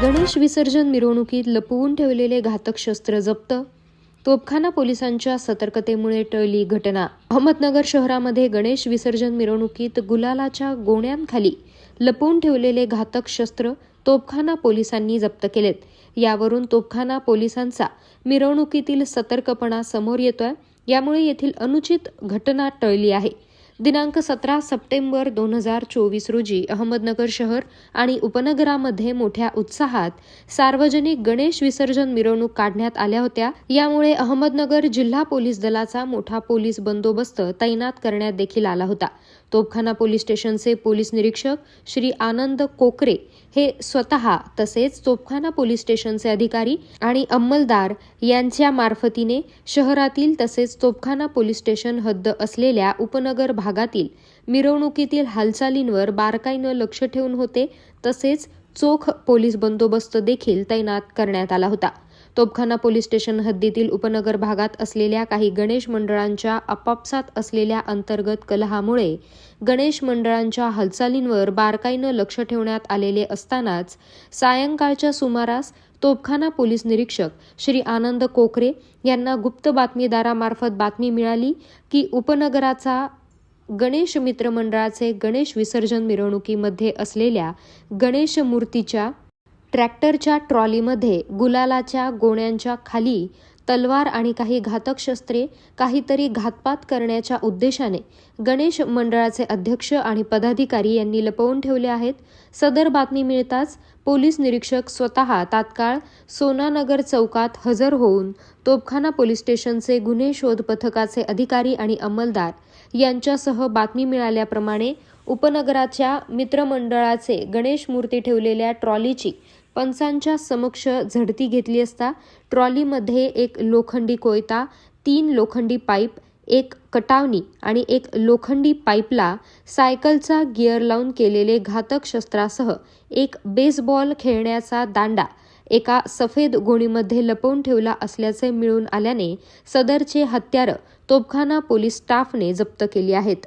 गणेश विसर्जन मिरवणुकीत लपवून ठेवलेले घातक शस्त्र जप्त. तोफखाना पोलिसांच्या सतर्कतेमुळे टळली घटना. अहमदनगर शहरामध्ये गणेश विसर्जन मिरवणुकीत गुलालाच्या गोण्यांखाली लपवून ठेवलेले घातक शस्त्र तोफखाना पोलिसांनी जप्त केलेत. यावरून तोफखाना पोलिसांचा मिरवणुकीतील सतर्कपणा समोर येतोय. यामुळे येथील अनुचित घटना टळली आहे. दिनांक 17 सप्टेंबर 2024 रोजी अहमदनगर शहर आणि उपनगरामध्ये मोठ्या उत्साहात सार्वजनिक गणेश विसर्जन मिरवणूक काढण्यात आल्या होत्या. यामुळे अहमदनगर जिल्हा पोलीस दलाचा मोठा पोलीस बंदोबस्त तैनात करण्यात देखील आला होता. तोफखाना पोलीस स्टेशनचे पोलीस निरीक्षक श्री आनंद कोकरे हे स्वतः तसेच तोफखाना पोलीस स्टेशनचे अधिकारी आणि अंमलदार यांच्या मार्फतीने शहरातील तसेच तोफखाना पोलीस स्टेशन हद्द असलेल्या उपनगर भागातील मिरवणुकीतील हालचालींवर बारकाईनं लक्ष ठेवून होते. तसेच चोख पोलीस बंदोबस्त देखील तैनात करण्यात आला होता. तोफखाना पोलीस स्टेशन हद्दीतील उपनगर भागात असलेल्या काही गणेश मंडळांच्या आपापसात असलेल्या अंतर्गत कलहामुळे गणेश मंडळांच्या हालचालींवर बारकाईनं लक्ष ठेवण्यात आलेले असतानाच सायंकाळच्या सुमारास तोफखाना पोलीस निरीक्षक श्री आनंद कोकरे यांना गुप्त बातमीदारामार्फत बातमी मिळाली की उपनगराचा गणेश मित्र मंडळाचे गणेश विसर्जन मिरवणुकीमध्ये असलेल्या गणेश मूर्तीच्या ट्रॅक्टरच्या ट्रॉलीमध्ये गुलालाच्या गोण्यांच्या खाली तलवार आणि काही घातक शस्त्रे काहीतरी घातपात करण्याच्या उद्देशाने गणेश मंडळाचे अध्यक्ष आणि पदाधिकारी यांनी लपवून ठेवले आहेत. सदर बातमी मिळताच पोलीस निरीक्षक स्वतः तात्काळ सोनानगर चौकात हजर होऊन तोफखाना पोलीस स्टेशनचे गुन्हे शोध पथकाचे अधिकारी आणि अंमलदार यांच्यासह बातमी मिळाल्याप्रमाणे उपनगराच्या मित्रमंडळाचे गणेश मूर्ती ठेवलेल्या ट्रॉलीची पंचांच्या समक्ष झडती घेतली असता ट्रॉलीमध्ये एक लोखंडी कोयता, 3 लोखंडी पाईप, एक कटावणी आणि एक लोखंडी पाईपला सायकलचा गिअर लावून केलेले घातक शस्त्रासह एक बेसबॉल खेळण्याचा दांडा एका सफेद गोणीमध्ये लपवून ठेवला असल्याचे मिळून आल्याने सदरचे हत्यारं तोफखाना पोलीस स्टाफने जप्त केली आहेत.